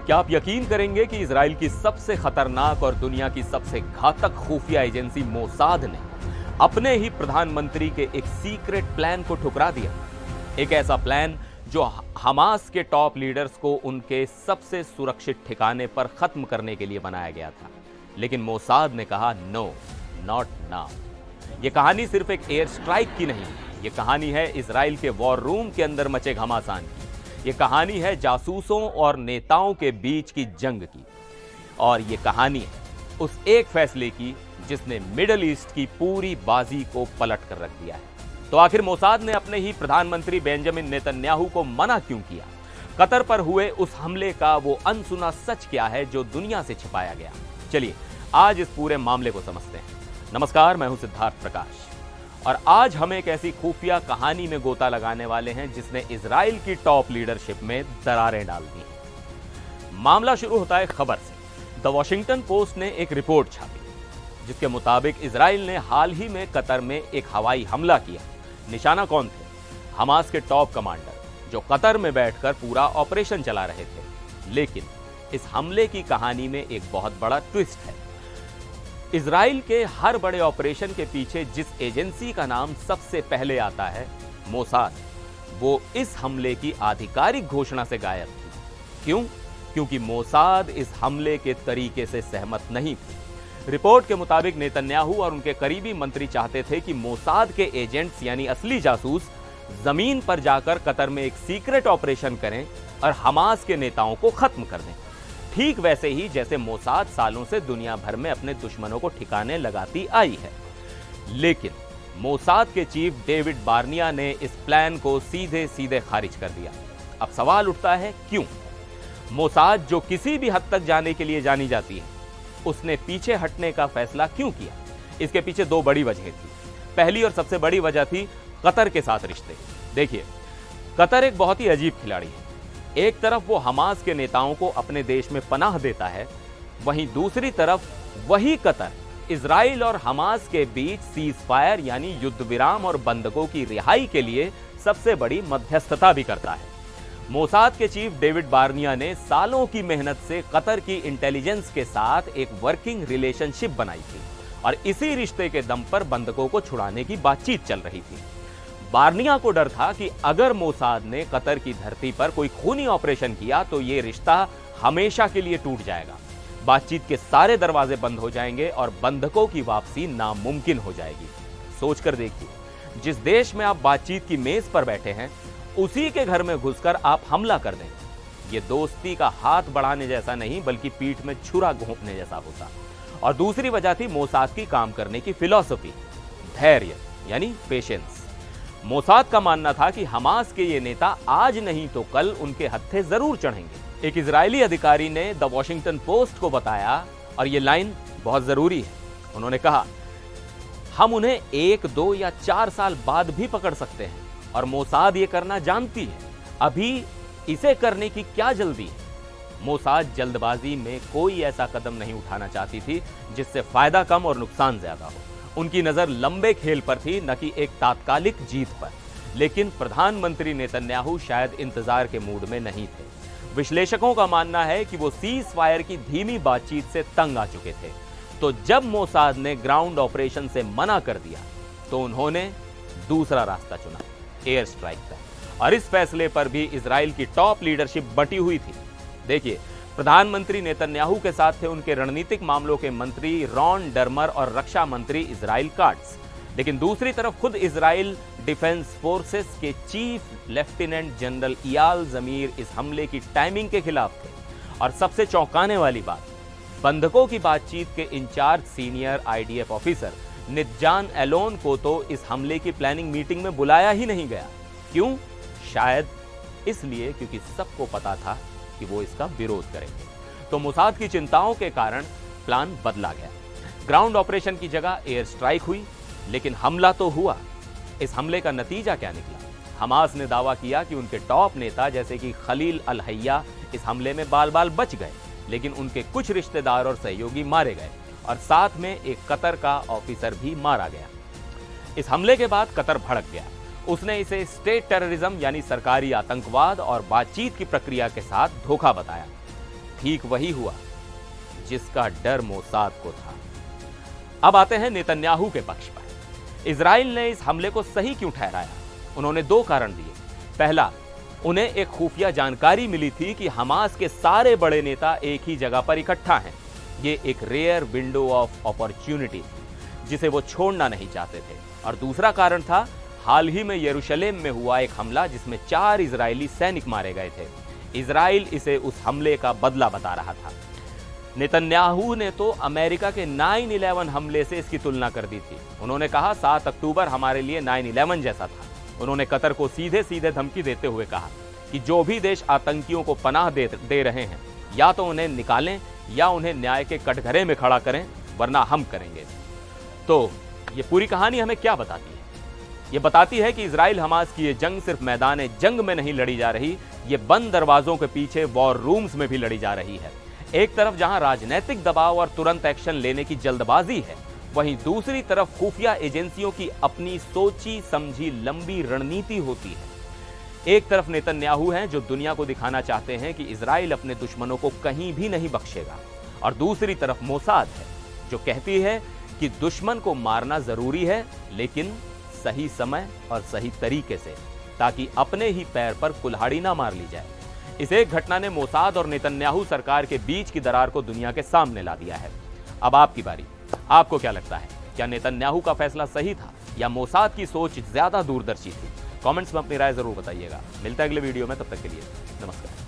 क्या आप यकीन करेंगे कि इजराइल की सबसे खतरनाक और दुनिया की सबसे घातक खुफिया एजेंसी मोसाद ने अपने ही प्रधानमंत्री के एक सीक्रेट प्लान को ठुकरा दिया। एक ऐसा प्लान जो हमास के टॉप लीडर्स को उनके सबसे सुरक्षित ठिकाने पर खत्म करने के लिए बनाया गया था। लेकिन मोसाद ने कहा नो, नॉट नाउ। यह कहानी सिर्फ एक एयर स्ट्राइक की नहीं, यह कहानी है इजराइल के वॉर रूम के अंदर मचे घमासान की। यह कहानी है जासूसों और नेताओं के बीच की जंग की, और यह कहानी है उस एक फैसले की जिसने मिडिल ईस्ट की पूरी बाजी को पलट कर रख दिया है। तो आखिर मोसाद ने अपने ही प्रधानमंत्री बेंजामिन नेतन्याहू को मना क्यों किया? कतर पर हुए उस हमले का वो अनसुना सच क्या है जो दुनिया से छिपाया गया? चलिए आज इस पूरे मामले को समझते हैं। नमस्कार, मैं हूं सिद्धार्थ प्रकाश और आज हम एक ऐसी खुफिया कहानी में गोता लगाने वाले हैं जिसने इजराइल की टॉप लीडरशिप में दरारें डाल दी। मामला शुरू होता है खबर से। द वॉशिंगटन पोस्ट ने एक रिपोर्ट छापी जिसके मुताबिक इजराइल ने हाल ही में कतर में एक हवाई हमला किया। निशाना कौन थे? हमास के टॉप कमांडर जो कतर में बैठकर पूरा ऑपरेशन चला रहे थे। लेकिन इस हमले की कहानी में एक बहुत बड़ा ट्विस्ट है। इजराइल के हर बड़े ऑपरेशन के पीछे जिस एजेंसी का नाम सबसे पहले आता है, मोसाद, वो इस हमले की आधिकारिक घोषणा से गायब थी। क्यों? क्योंकि मोसाद इस हमले के तरीके से सहमत नहीं थी। रिपोर्ट के मुताबिक नेतन्याहू और उनके करीबी मंत्री चाहते थे कि मोसाद के एजेंट्स यानी असली जासूस जमीन पर जाकर कतर में एक सीक्रेट ऑपरेशन करें और हमास के नेताओं को खत्म कर दें। ठीक वैसे ही जैसे मोसाद सालों से दुनिया भर में अपने दुश्मनों को ठिकाने लगाती आई है। लेकिन मोसाद के चीफ डेविड बार्निया ने इस प्लान को सीधे सीधे खारिज कर दिया। अब सवाल उठता है क्यों? मोसाद जो किसी भी हद तक जाने के लिए जानी जाती है, उसने पीछे हटने का फैसला क्यों किया? इसके पीछे दो बड़ी वजह थी। पहली और सबसे बड़ी वजह थी कतर के साथ रिश्ते। देखिए, कतर एक बहुत ही अजीब खिलाड़ी है। एक तरफ वो हमास के नेताओं को अपने देश में पनाह देता है, वहीं दूसरी तरफ वही कतर इजराइल और हमास के बीच सीज फायर यानी युद्ध विराम और बंधकों की रिहाई के लिए सबसे बड़ी मध्यस्थता भी करता है। मोसाद के चीफ डेविड बार्निया ने सालों की मेहनत से कतर की इंटेलिजेंस के साथ एक वर्किंग रिलेशनशिप बनाई थी और इसी रिश्ते के दम पर बंधकों को छुड़ाने की बातचीत चल रही थी। बार्निया को डर था कि अगर मोसाद ने कतर की धरती पर कोई खूनी ऑपरेशन किया तो यह रिश्ता हमेशा के लिए टूट जाएगा, बातचीत के सारे दरवाजे बंद हो जाएंगे और बंधकों की वापसी नामुमकिन हो जाएगी। सोचकर देखिए, जिस देश में आप बातचीत की मेज पर बैठे हैं, उसी के घर में घुसकर आप हमला कर दें। यह दोस्ती का हाथ बढ़ाने जैसा नहीं बल्कि पीठ में छुरा घोंपने जैसा होता। और दूसरी वजह थी मोसाद की काम करने की फिलॉसफी, धैर्य यानी पेशेंस। मोसाद का मानना था कि हमास के ये नेता आज नहीं तो कल उनके हत्थे जरूर चढ़ेंगे। एक इजरायली अधिकारी ने द वॉशिंगटन पोस्ट को बताया, और ये लाइन बहुत जरूरी है, उन्होंने कहा, हम उन्हें 1, 2 या 4 साल बाद भी पकड़ सकते हैं और मोसाद ये करना जानती है। अभी इसे करने की क्या जल्दी है? मोसाद जल्दबाजी में कोई ऐसा कदम नहीं उठाना चाहती थी जिससे फायदा कम और नुकसान ज्यादा हो। उनकी नजर लंबे खेल पर थी, न कि एक तात्कालिक जीत पर। लेकिन प्रधानमंत्री नेतन्याहू शायद इंतजार के मूड में नहीं थे। विश्लेषकों का मानना है कि वो सीज फायर की धीमी बातचीत से तंग आ चुके थे। तो जब मोसाद ने ग्राउंड ऑपरेशन से मना कर दिया तो उन्होंने दूसरा रास्ता चुना, एयर स्ट्राइक का। और इस फैसले पर भी इजराइल की टॉप लीडरशिप बटी हुई थी। देखिए, प्रधानमंत्री नेतन्याहू के साथ थे उनके रणनीतिक मामलों के मंत्री रॉन डर्मर और रक्षा मंत्री इजराइल काट्स। लेकिन दूसरी तरफ खुद इजराइल डिफेंस फोर्सेस के चीफ लेफ्टिनेंट जनरल इयाल जमीर इस हमले की टाइमिंग के खिलाफ थे। और सबसे चौंकाने वाली बात, बंधकों की बातचीत के in charge senior IDF officer Nitzan Alon को तो इस हमले की प्लानिंग मीटिंग में बुलाया ही नहीं गया। क्यों? शायद इसलिए क्योंकि सबको पता था कि वो इसका विरोध करेंगे। तो मोसाद की चिंताओं के कारण प्लान बदला गया। ग्राउंड ऑपरेशन की जगह एयर स्ट्राइक हुई, लेकिन हमला तो हुआ। इस हमले का नतीजा क्या निकला? हमास ने दावा किया कि उनके टॉप नेता जैसे कि खलील अल हैया इस हमले में बाल बाल बच गए, लेकिन उनके कुछ रिश्तेदार और सहयोगी मारे गए और साथ में एक कतर का ऑफिसर भी मारा गया। इस हमले के बाद कतर भड़क गया। उसने इसे स्टेट टेररिज्म यानी सरकारी आतंकवाद और बातचीत की प्रक्रिया के साथ धोखा बताया। ठीक वही हुआ जिसका डर मोसाद को था। अब आते हैं नेतन्याहू के पक्ष पर। इजराइल ने इस हमले को सही क्यों ठहराया? उन्होंने दो कारण दिए। पहला, उन्हें एक खुफिया जानकारी मिली थी कि हमास के सारे बड़े नेता एक ही जगह पर इकट्ठा हैं। ये एक रेयर विंडो ऑफ अपॉर्चुनिटी जिसे वो छोड़ना नहीं चाहते थे। और दूसरा कारण था हाल ही में यरूशलेम में हुआ एक हमला जिसमें 4 इजरायली सैनिक मारे गए थे। इजराइल इसे उस हमले का बदला बता रहा था। नेतन्याहू ने तो अमेरिका के 9/11 हमले से इसकी तुलना कर दी थी। उन्होंने कहा 7 अक्टूबर हमारे लिए 9/11 जैसा था। उन्होंने कतर को सीधे सीधे धमकी देते हुए कहा कि जो भी देश आतंकियों को पनाह दे रहे हैं, या तो उन्हें निकालें या उन्हें न्याय के कटघरे में खड़ा करें, वरना हम करेंगे। तो ये पूरी कहानी हमें क्या बताती है? ये बताती है कि इजराइल हमास की ये जंग सिर्फ मैदान जंग में नहीं लड़ी जा रही, ये बंद दरवाजों के पीछे वॉर रूम्स में भी लड़ी जा रही है। एक तरफ जहां राजनीतिक दबाव और तुरंत एक्शन लेने की जल्दबाजी है, वहीं दूसरी तरफ खुफिया एजेंसियों की अपनी सोची समझी लंबी रणनीति होती है। एक तरफ नेतन्याहू हैं जो दुनिया को दिखाना चाहते हैं कि इजराइल अपने दुश्मनों को कहीं भी नहीं बख्शेगा, और दूसरी तरफ मोसाद है जो कहती है कि दुश्मन को मारना जरूरी है, लेकिन सही समय और सही तरीके से, ताकि अपने ही पैर पर कुल्हाड़ी ना मार ली जाए। इस एक घटना ने मोसाद और नेतन्याहू सरकार के बीच की दरार को दुनिया के सामने ला दिया है। अब आपकी बारी। आपको क्या लगता है, क्या नेतन्याहू का फैसला सही था या मोसाद की सोच ज्यादा दूरदर्शी थी? कमेंट्स में अपनी राय जरूर बताइएगा। मिलता है अगले वीडियो में, तब तक के लिए नमस्कार।